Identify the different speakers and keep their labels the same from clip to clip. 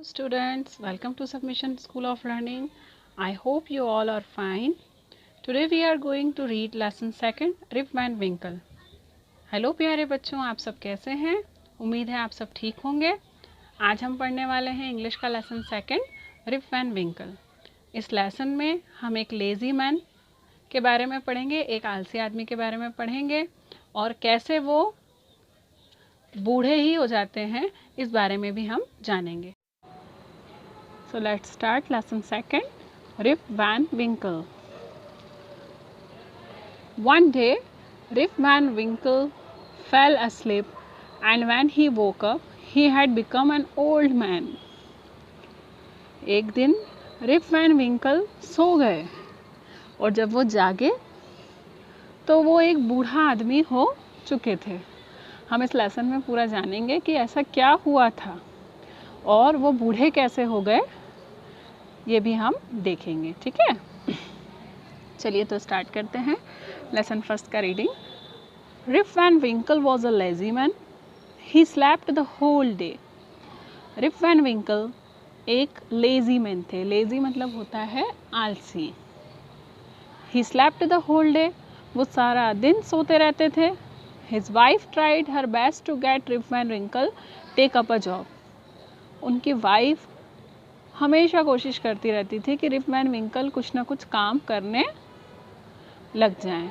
Speaker 1: students, welcome to Submission School of Learning. I hope you all are fine. Today we are going to read lesson 2 Rip Van Winkle. Hello प्यारे बच्चों, आप सब कैसे हैं? उम्मीद है आप सब ठीक होंगे। आज हम पढ़ने वाले हैं इंग्लिश का लेसन 2 रिप वैन विंकल। इस लेसन में हम एक लेज़ी मैन के बारे में पढ़ेंगे, एक आलसी आदमी के बारे में पढ़ेंगे और कैसे वो बूढ़े ही हो जाते हैं इस बारे में भी हम जानेंगे। So let's start lesson 2 Rip Van Winkle. One day Rip Van Winkle fell asleep and when he woke up he had become an old man. एक दिन रिप वैन विंकल सो गए और जब वो जागे तो वो एक बूढ़ा आदमी हो चुके थे। हम इस लेसन में पूरा जानेंगे कि ऐसा क्या हुआ था और वो बूढ़े कैसे हो गए, ये भी हम देखेंगे। ठीक है, चलिए तो स्टार्ट करते हैं लेसन 1 का reading. Rip Van Winkle was a lazy man, he slept the whole day. Rip Van Winkle एक लेजी मैन थे। लेजी मतलब होता है आलसी। He slept the whole day, वो सारा दिन सोते रहते थे। His wife tried her best to get Rip Van Winkle take up a job. उनकी वाइफ हमेशा कोशिश करती रहती थी कि रिप वैन विंकल कुछ ना कुछ काम करने लग जाएं।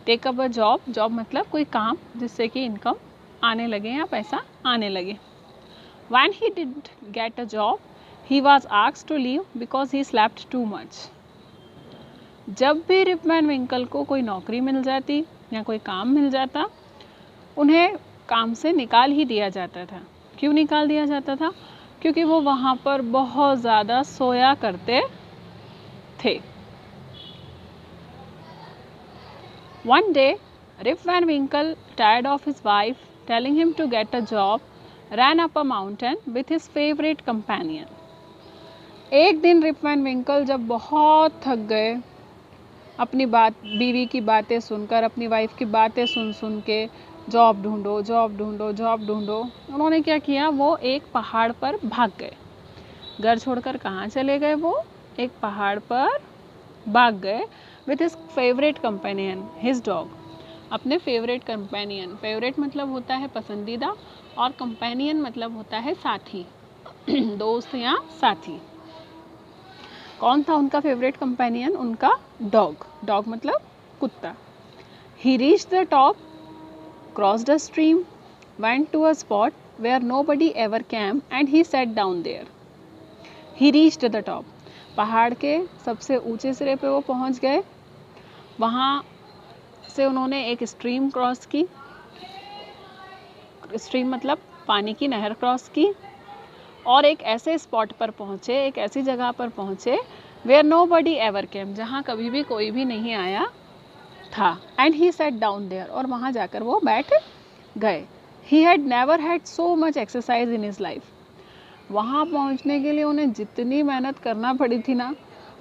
Speaker 1: Take up a job, job मतलब कोई काम जिससे कि इनकम आने लगे या पैसा आने लगे। When he did get a job, he was asked to leave because he slept too much. जब भी रिप वैन विंकल को कोई नौकरी मिल जाती या कोई काम मिल जाता, उन्हें काम से निकाल ही दिया जाता था। क्यों निकाल दिया जाता था? क्योंकि वो वहाँ पर बहुत ज़्यादा सोया करते थे। One day, Rip Van Winkle, tired of his wife telling him to get a job, ran up a mountain with his favorite companion. एक दिन रिप वैन विंकल जब बहुत थक गए, अपनी बीवी की बातें सुनकर, अपनी वाइफ की बातें सुन के, जॉब ढूंढो जॉब ढूंढो जॉब ढूंढो, उन्होंने क्या किया, वो एक पहाड़ पर भाग गए। घर छोड़कर कहाँ चले गए? वो एक पहाड़ पर भाग गए with his favourite companion, his dog. अपने फेवरेट कंपेनियन, फेवरेट मतलब होता है पसंदीदा और कंपेनियन मतलब होता है साथी, दोस्त या साथी। कौन था उनका फेवरेट कंपेनियन? उनका डॉग। डॉग मतलब कुत्ता। ही reached the top, crossed a stream, went to a spot where nobody ever came and he sat down there. He reached the top. पहाड़ के सबसे ऊंचे सिरे पे वो पहुंच गए। वहाँ से उन्होंने एक स्ट्रीम क्रॉस की, स्ट्रीम मतलब पानी की नहर क्रॉस की, और एक ऐसे स्पॉट पर पहुँचे, एक ऐसी जगह पर पहुँचे where nobody ever came, जहाँ कभी भी कोई भी नहीं आया था। And he sat down there, और वहाँ जाकर वो बैठ गए। He had never had so much exercise in his life. वहाँ पहुँचने के लिए उन्हें जितनी मेहनत करना पड़ी थी ना,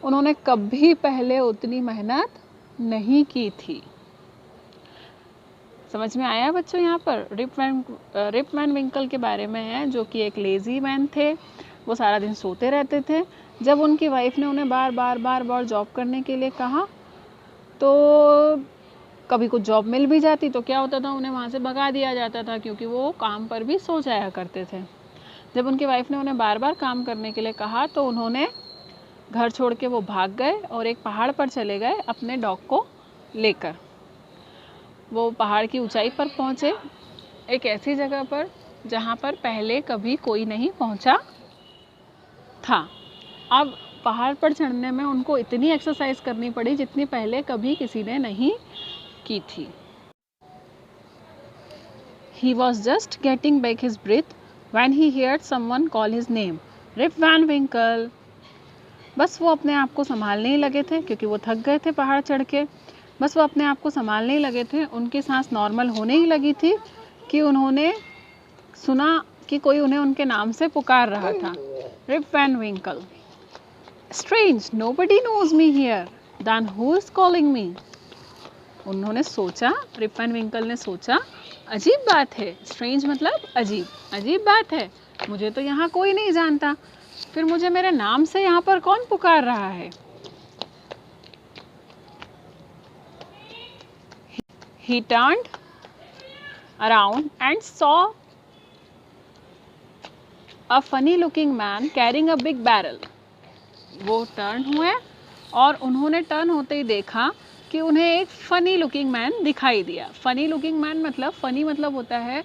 Speaker 1: उन्होंने कभी पहले उतनी मेहनत नहीं की थी। समझ में आया बच्चों? यहाँ पर रिप वैन विंकल के बारे में है, जो कि एक लेजी मैन थे। वो सारा दिन सोते रहते थे। जब उनकी वाइफ ने उन्हें बार बार जॉब करने के लिए कहा, तो कभी कुछ जॉब मिल भी जाती तो क्या होता था, उन्हें वहाँ से भगा दिया जाता था, क्योंकि वो काम पर भी सो जाया करते थे। जब उनकी वाइफ ने उन्हें बार बार काम करने के लिए कहा तो उन्होंने घर छोड़ के वो भाग गए और एक पहाड़ पर चले गए अपने डॉग को लेकर। वो पहाड़ की ऊंचाई पर पहुँचे, एक ऐसी जगह पर जहाँ पर पहले कभी कोई नहीं पहुँचा था। अब पहाड़ पर चढ़ने में उनको इतनी एक्सरसाइज करनी पड़ी जितनी पहले कभी किसी ने नहीं की थी। He was just getting back his breath when he heard someone call his name, Rip Van Winkle. बस वो अपने आप को संभालने ही लगे थे, क्योंकि वो थक गए थे पहाड़ चढ़ के। बस वो अपने आप को संभालने ही लगे थे, उनकी सांस नॉर्मल होने ही लगी थी कि उन्होंने सुना कि कोई उन्हें उनके नाम से पुकार रहा था, Rip Van Winkle. Strange, nobody knows me here. Then who is calling me? उन्होंने सोचा, रिप वैन विंकल ने सोचा, अजीब बात है। स्ट्रेंज मतलब अजीब, अजीब बात है, मुझे तो यहाँ कोई नहीं जानता। फिर मुझे मेरे नाम से यहाँ पर कौन पुकार रहा है? He turned around and saw a funny looking man carrying a big barrel. वो टर्न हुए और उन्होंने टर्न होते ही देखा कि उन्हें एक फनी लुकिंग मैन दिखाई दिया. फनी लुकिंग मैन मतलब, फनी मतलब होता है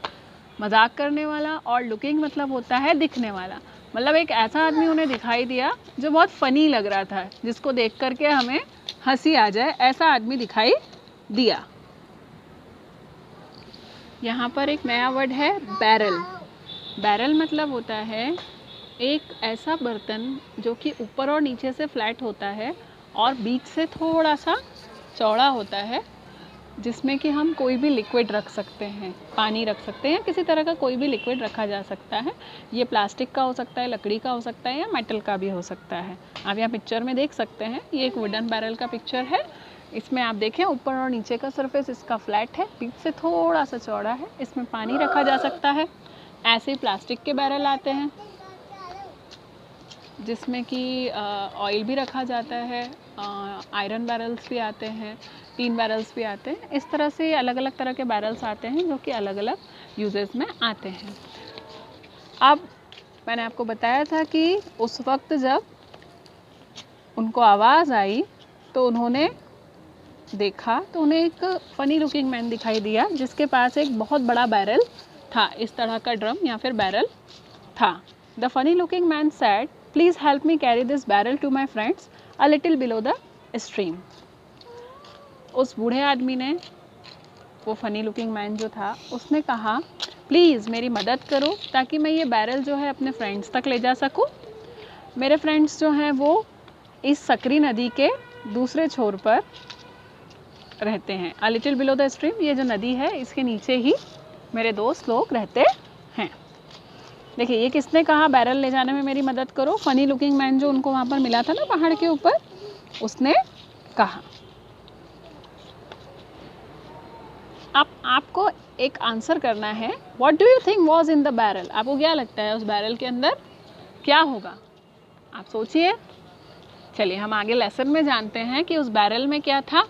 Speaker 1: मजाक करने वाला और लुकिंग मतलब होता है दिखने वाला. मतलब एक ऐसा आदमी उन्हें दिखाई दिया जो बहुत फनी लग रहा था, जिसको देख करके हमें हंसी आ जाए, ऐसा आदमी दिखाई दिया. यहाँ पर एक नया वर्ड है बैरल. बैरल मतलब होता है एक ऐसा बर्तन जो कि ऊपर और नीचे से फ्लैट होता है और बीच से थोड़ा सा चौड़ा होता है, जिसमें कि हम कोई भी लिक्विड रख सकते हैं, पानी रख सकते हैं, किसी तरह का कोई भी लिक्विड रखा जा सकता है. ये प्लास्टिक का हो सकता है, लकड़ी का हो सकता है या मेटल का भी हो सकता है. आप यहाँ पिक्चर में देख सकते हैं, ये एक वुडन बैरल का पिक्चर है. इसमें आप देखें ऊपर और नीचे का सरफेस इसका फ्लैट है, बीच से थोड़ा सा चौड़ा है, इसमें पानी रखा जा सकता है. ऐसे ही प्लास्टिक के बैरल आते हैं जिसमें कि ऑयल भी रखा जाता है, आयरन बैरल्स भी आते हैं, टीन बैरल्स भी आते हैं. इस तरह से अलग अलग तरह के बैरल्स आते हैं जो कि अलग अलग यूजेस में आते हैं. अब मैंने आपको बताया था कि उस वक्त जब उनको आवाज़ आई तो उन्होंने देखा तो उन्हें एक फ़नी लुकिंग मैन दिखाई दिया जिसके पास एक बहुत बड़ा बैरल था, इस तरह का ड्रम या फिर बैरल था. The funny looking man said, please help me carry this barrel to my friends a little below the stream. उस बूढ़े आदमी ने, वो फनी लुकिंग मैन जो था, उसने कहा प्लीज़ मेरी मदद करो ताकि मैं ये बैरल जो है अपने फ्रेंड्स तक ले जा सकूं. मेरे फ्रेंड्स जो हैं वो इस सकरी नदी के दूसरे छोर पर रहते हैं. अ लिटिल बिलो द स्ट्रीम, ये जो नदी है इसके नीचे ही मेरे दोस्त लोग रहते हैं. देखिए ये किसने कहा बैरल ले जाने में मेरी मदद करो? फनी लुकिंग मैन जो उनको वहाँ पर मिला था ना पहाड़ के ऊपर, उसने कहा. अब आपको एक आंसर करना है. What do you think was in the barrel? आपको क्या लगता है उस बैरल के अंदर क्या होगा? आप सोचिए. चलिए हम आगे लेसन में जानते हैं कि उस बैरल में क्या था.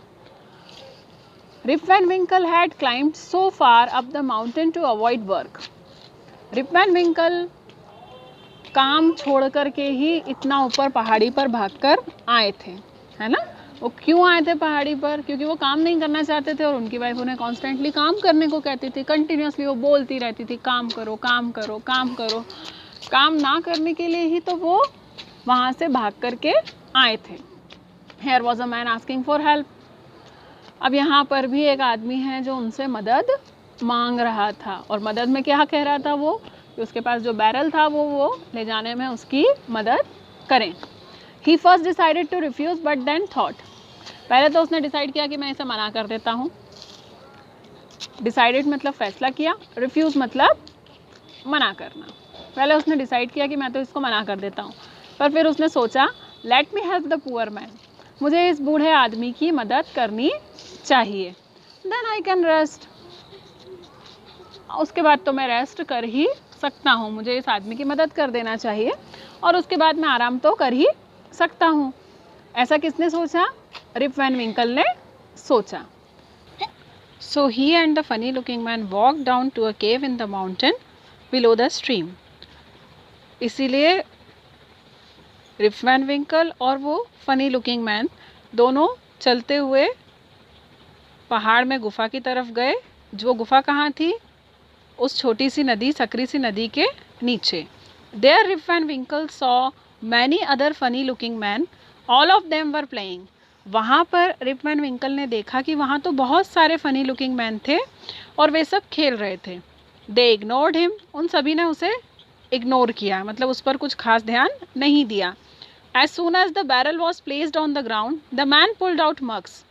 Speaker 1: Rip Van Winkle had climbed so far up the mountain to avoid work. Rip Van Winkle काम छोड़ कर के ही इतना ऊपर पहाड़ी पर भागकर आए थे, है ना. वो क्यों आए थे पहाड़ी पर? क्योंकि वो काम नहीं करना चाहते थे और उनकी वाइफ उन्हें कॉन्स्टेंटली काम करने को कहती थी. कंटिन्यूसली वो बोलती रहती थी काम करो काम करो काम करो. काम ना करने के लिए ही तो वो वहाँ से भाग कर के आए थे. Here was a man asking for help. अब यहाँ पर भी एक आदमी है जो उनसे मदद मांग रहा था. और मदद में क्या कह रहा था वो? कि उसके पास जो बैरल था वो ले जाने में उसकी मदद करें. He first decided to refuse but then thought. पहले तो उसने डिसाइड किया कि मैं इसे मना कर देता हूँ. डिसाइडेड मतलब फैसला किया, रिफ्यूज़ मतलब मना करना. पहले उसने डिसाइड किया कि मैं तो इसको मना कर देता हूँ, पर फिर उसने सोचा let me help the poor man, मुझे इस बूढ़े आदमी की मदद करनी चाहिए. देन आई कैन रेस्ट, उसके बाद तो मैं रेस्ट कर ही सकता हूँ. मुझे इस आदमी की मदद कर देना चाहिए और उसके बाद मैं आराम तो कर ही सकता हूँ. ऐसा किसने सोचा? रिप वैन विंकल ने सोचा. So he and the funny looking man walk down to a cave in the mountain below the stream. इसीलिए रिप वैन विंकल और वो फनी लुकिंग मैन दोनों चलते हुए पहाड़ में गुफा की तरफ गए. जो गुफा कहाँ थी? उस छोटी सी नदी, सकरी सी नदी के नीचे. There Rip Van Winkle saw many other funny looking man, all of them were playing. वहाँ पर रिप वैन विंकल ने देखा कि वहाँ तो बहुत सारे फनी लुकिंग मैन थे और वे सब खेल रहे थे. दे इग्नोर्ड हिम, उन सभी ने उसे इग्नोर किया, मतलब उस पर कुछ खास ध्यान नहीं दिया. As soon as the barrel was placed on the ground, the man pulled out mugs.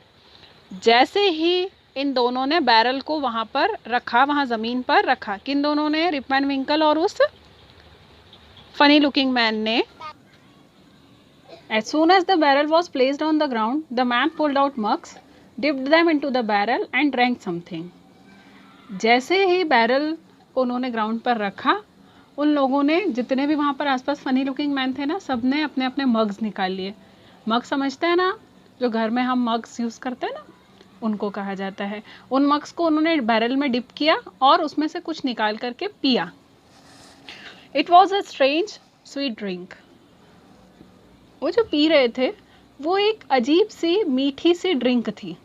Speaker 1: जैसे ही इन दोनों ने बैरल को वहाँ पर रखा, वहाँ ज़मीन पर रखा. किन दोनों ने? रिप वैन विंकल और उस फनी लुकिंग मैन ने. As soon as the barrel was placed on the ground, the man pulled out mugs, dipped them into the barrel and drank something. जैसे ही बैरल को उन्होंने ग्राउंड पर रखा, उन लोगों ने, जितने भी वहाँ पर आसपास फनी लुकिंग मैन थे ना, सब ने अपने अपने मग्स निकाल लिए। मग समझते हैं ना, जो घर में हम मग्स यूज़ करते हैं ना, उनको कहा जाता है। उन मग्स को उन्होंने बैरल में डिप किया और उसमें से कुछ निकाल करके पिया। It was a strange sweet drink. वो जो पी रहे थे वो एक अजीब सी मीठी सी ड्रिंक थी।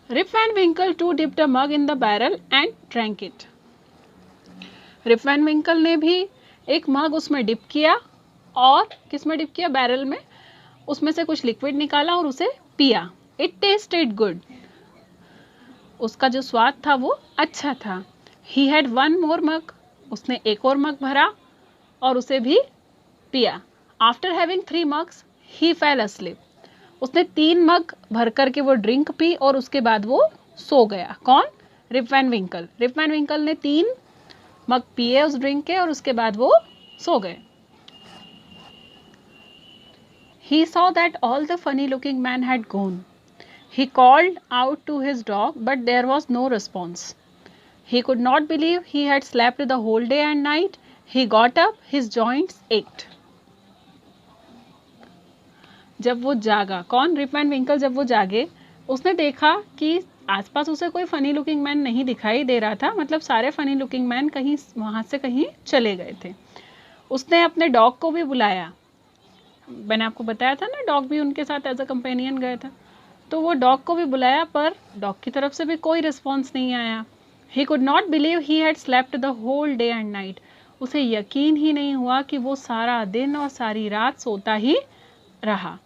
Speaker 1: Rip Van Winkle too dipped a mug in the barrel and drank it. Rip Van Winkle ने भी एक मग उसमें डिप किया, और किस में डिप किया? बैरल में। उसमें से कुछ लिक्विड निकाला और उसे पिया। It tested good. उसका जो स्वाद था वो अच्छा था। ही हैड वन मोर मग। उसने एक और मग भरा और उसे भी पिया। आफ्टर हैविंग 3 मग्स ही फेल अस्लीप। उसने 3 मग भर करके वो ड्रिंक पी और उसके बाद वो सो गया। कौन? Rip Van Winkle. Rip Van Winkle ने 3 मग पिए उस ड्रिंक के और उसके बाद वो सो गए। He saw that all the funny looking men had gone. He called out to his dog, but there was no response. He could not believe he had slept the whole day and night. He got up, his joints ached. जब वो जागा, कौन? Rip Van Winkle. जब वो जागे, उसने देखा कि आसपास उसे कोई फनी लुकिंग मैन नहीं दिखाई दे रहा था। मतलब सारे फनी लुकिंग मैन कहीं वहाँ से कहीं चले गए थे। उसने अपने डॉग को भी बुलाया। मैंने आपको बताया था ना, डॉग भी उनके साथ एज अ कंपेनियन गया था। तो वो डॉग को भी बुलाया, पर डॉग की तरफ से भी कोई रिस्पॉन्स नहीं आया। He could not believe he had slept the whole day and night. उसे यकीन ही नहीं हुआ कि वो सारा दिन और सारी रात सोता ही रहा।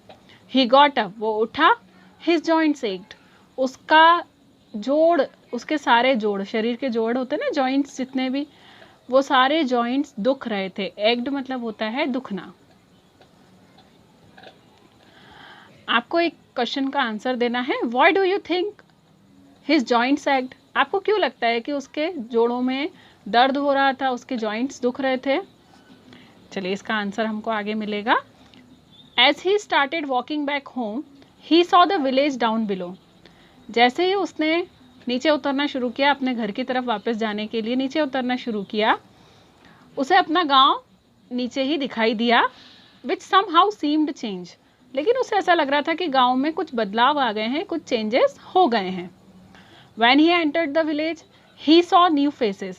Speaker 1: He got up. वो उठा। His joints ached. उसका जोड़, उसके सारे जोड़, शरीर के जोड़ होते हैं ना, जॉइंट्स जितने भी, वो सारे जॉइंट्स दुख रहे थे। एक्ड मतलब होता है दुखना। आपको एक क्वेश्चन का आंसर देना है। Why do you think his joints act? आपको क्यों लगता है कि उसके जोड़ों में दर्द हो रहा था, उसके जॉइंट्स दुख रहे थे? चलिए, इसका आंसर हमको आगे मिलेगा। As he started walking back home he saw the village down below. जैसे ही उसने नीचे उतरना शुरू किया, अपने घर की तरफ वापस जाने के लिए नीचे उतरना शुरू किया, उसे अपना गांव नीचे ही दिखाई दिया। विच समहाउ सीम्ड चेंज। लेकिन उसे ऐसा लग रहा था कि गांव में कुछ बदलाव आ गए हैं, कुछ चेंजेस हो गए हैं। When he entered the village, he saw new faces.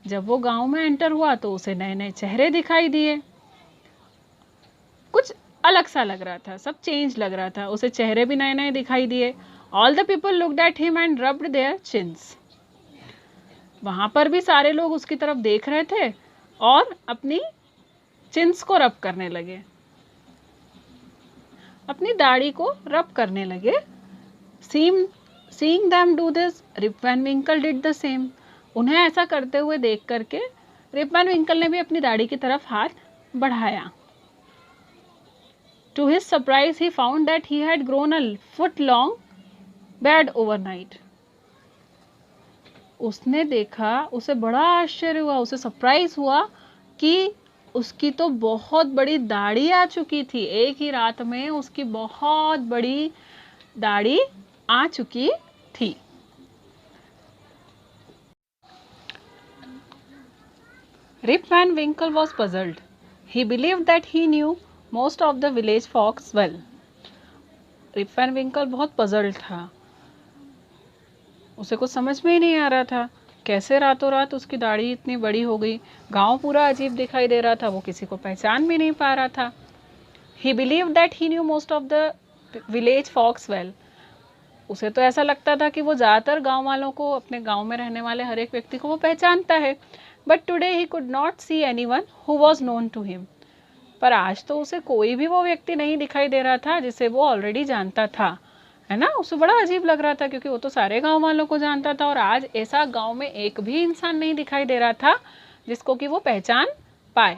Speaker 1: जब वो गांव में एंटर हुआ तो उसे नए नए चेहरे दिखाई दिए। कुछ अलग सा लग रहा था, सब चेंज लग रहा था। उसे चेहरे भी नए नए दिखाई दिए। All the people looked at him and rubbed their chins. वहां पर भी सारे लोग उसकी तरफ देख रहे थे और अपनी चिन्स को रब करने लगे, अपनी दाढ़ी को रब करने लगे। Seeing them do this, Rip Van Winkle did the same. उन्हें ऐसा करते हुए देख करके रिप वैन विंकल ने भी अपनी दाढ़ी की तरफ हाथ बढ़ाया। To his surprise, he found that he had grown a foot long beard overnight. उसने देखा, उसे बड़ा आश्चर्य हुआ, उसे सरप्राइज हुआ कि उसकी तो बहुत बड़ी दाढ़ी आ चुकी थी। एक ही रात में उसकी बहुत बड़ी दाढ़ी आ चुकी थी। Rip Van Winkle was puzzled. He believed that he knew most of the village folks well. Rip Van Winkle बहुत puzzled था। उसे कुछ समझ में ही नहीं आ रहा था, कैसे रातों रात उसकी दाढ़ी इतनी बड़ी हो गई। गांव पूरा अजीब दिखाई दे रहा था, वो किसी को पहचान भी नहीं पा रहा था। He believed that he knew most of the village folks well. उसे तो ऐसा लगता था कि वो ज़्यादातर गांव वालों को, अपने गांव में रहने वाले हर एक व्यक्ति को वो पहचानता है। But today he could not see anyone who was known to him. पर आज तो उसे कोई भी वो व्यक्ति नहीं दिखाई दे रहा था जिसे वो ऑलरेडी जानता था, है ना। उसे बड़ा अजीब लग रहा था क्योंकि वो तो सारे गांव वालों को जानता था, और आज ऐसा गांव में एक भी इंसान नहीं दिखाई दे रहा था जिसको कि वो पहचान पाए।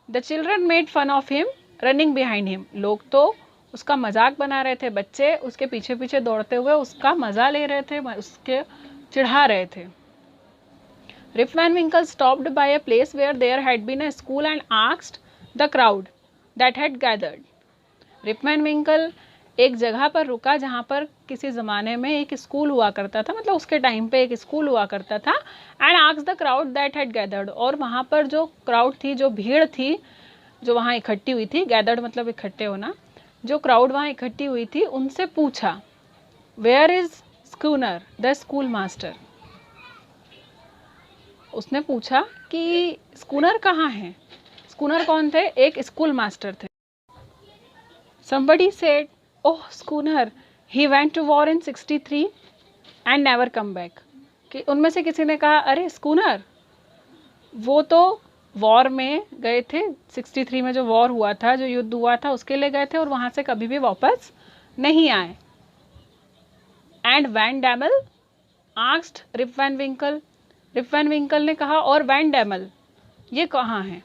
Speaker 1: The children made fun of him running behind him. लोग तो उसका मजाक बना रहे थे, बच्चे उसके पीछे पीछे दौड़ते हुए उसका मजा ले रहे थे, उसके चिढ़ा रहे थे। Rip Van Winkle stopped by a place where there had been a school and asked the crowd that had gathered. Rip Van Winkle एक जगह पर रुका जहाँ पर किसी ज़माने में एक स्कूल हुआ करता था, मतलब उसके टाइम पे एक स्कूल हुआ करता था। And asked the crowd that had gathered, और वहाँ पर जो क्राउड थी, जो भीड़ थी, जो वहाँ इकट्ठी हुई थी, गैदर्ड मतलब इकट्ठे होना, जो क्राउड वहाँ इकट्ठी हुई थी उनसे पूछा, where is schooner the school master. उसने पूछा कि स्कूनर कहाँ है। स्कूनर कौन थे? एक स्कूल मास्टर थे। Somebody said, oh schooner, he went to war in 63 and never come back। कि उनमें से किसी ने कहा, अरे स्कूनर वो तो वॉर में गए थे, 63 में जो वॉर हुआ था, जो युद्ध हुआ था उसके लिए गए थे और वहाँ से कभी भी वापस नहीं आए। And Van Dammel asked Rip Van Winkle, Rip Van Winkle ने कहा, और वैन डैमल ये कहाँ है?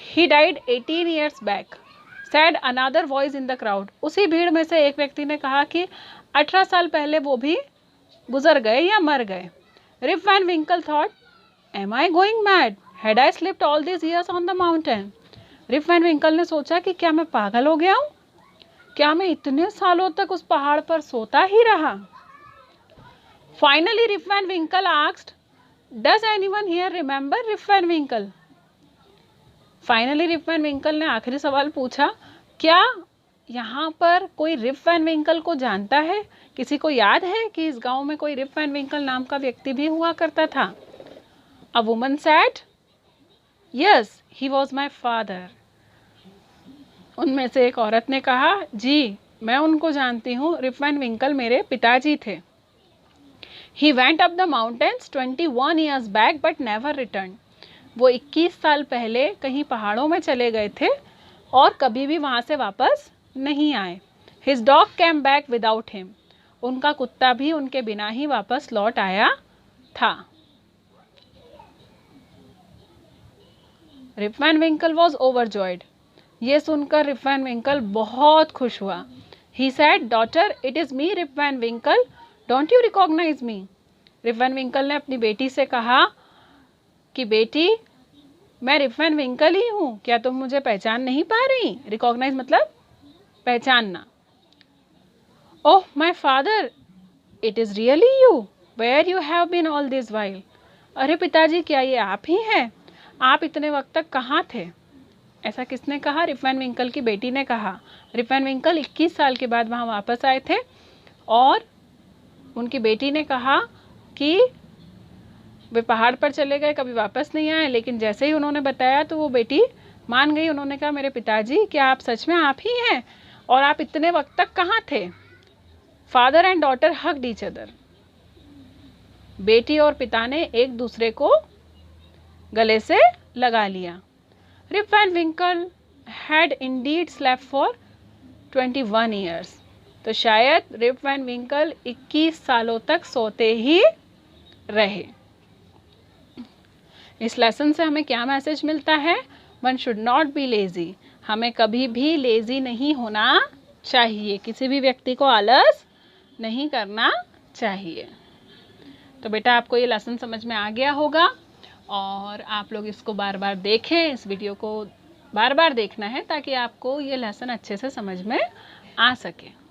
Speaker 1: He died 18 years back said another voice in the crowd. उसी भीड़ में से एक व्यक्ति ने कहा कि 18 साल पहले वो भी गुजर गए या मर गए। Rip Van Winkle thought, am I going mad, had I slept all this years on the mountain. Rip Van Winkle ने सोचा कि क्या मैं पागल हो गया हूँ? क्या मैं इतने सालों तक उस पहाड़ पर सोता ही रहा? Finally Rip Van Winkle asked, does anyone here remember Rip Van Winkle. Finally Rip Van Winkle ने आखिरी सवाल पूछा, क्या यहाँ पर कोई रिप वैन विंकल को जानता है? किसी को याद है कि इस गांव में कोई रिप वैन विंकल नाम का व्यक्ति भी हुआ करता था? A woman sad, yes he was my father. उनमें से एक औरत ने कहा, जी मैं उनको जानती हूँ, रिप वैन विंकल मेरे पिताजी थे। He went up the mountains 21 years back but never return. वो 21 साल पहले कहीं पहाड़ों में चले गए थे और कभी भी वहाँ से वापस नहीं आए। His dog came back without him. उनका कुत्ता भी उनके बिना ही वापस लौट आया था। Rip Van Winkle was overjoyed. ये सुनकर रिप वैन विंकल बहुत खुश हुआ। He said, daughter it is me Rip Van Winkle, don't you recognise me. Rip Van Winkle ने अपनी बेटी से कहा कि बेटी मैं रिप वैन विंकल ही हूँ, क्या तुम मुझे पहचान नहीं पा रही? रिकॉग्नाइज मतलब पहचानना। Oh my father, it is really you, where you have been all this while. अरे पिताजी क्या ये आप ही हैं? आप इतने वक्त तक कहाँ थे? ऐसा किसने कहा? रिप वैन विंकल की बेटी ने कहा। रिप वैन विंकल 21 साल के बाद वहाँ वापस आए थे और उनकी बेटी ने कहा कि वे पहाड़ पर चले गए, कभी वापस नहीं आए, लेकिन जैसे ही उन्होंने बताया तो वो बेटी मान गई। उन्होंने कहा, मेरे पिताजी क्या आप सच में आप ही हैं? और आप इतने वक्त तक कहाँ थे? Father and daughter hugged each other. बेटी और पिता ने एक दूसरे को गले से लगा लिया। Rip Van Winkle had indeed slept for 21 years। तो शायद रिप वैन विंकल 21 सालों तक सोते ही रहे। इस लेसन से हमें क्या मैसेज मिलता है? One should not be lazy. हमें कभी भी लेज़ी नहीं होना चाहिए, किसी भी व्यक्ति को आलस नहीं करना चाहिए। तो बेटा आपको ये लेसन समझ में आ गया होगा और आप लोग इसको बार बार देखें, इस वीडियो को बार बार देखना है ताकि आपको ये लेसन अच्छे से समझ में आ सके।